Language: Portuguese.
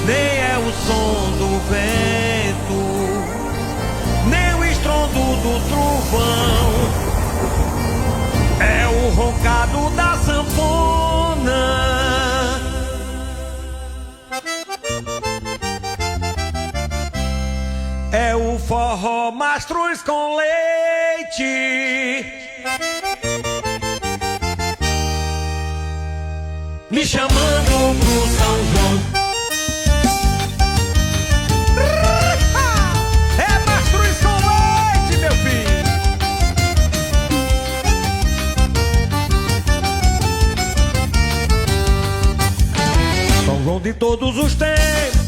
nem é o som do vento, nem o estrondo do trovão, é o roncado da sanfona. É o forró mastruz com leite, me chamando pro São João. É mastruz com leite, meu filho. São João de todos os tempos,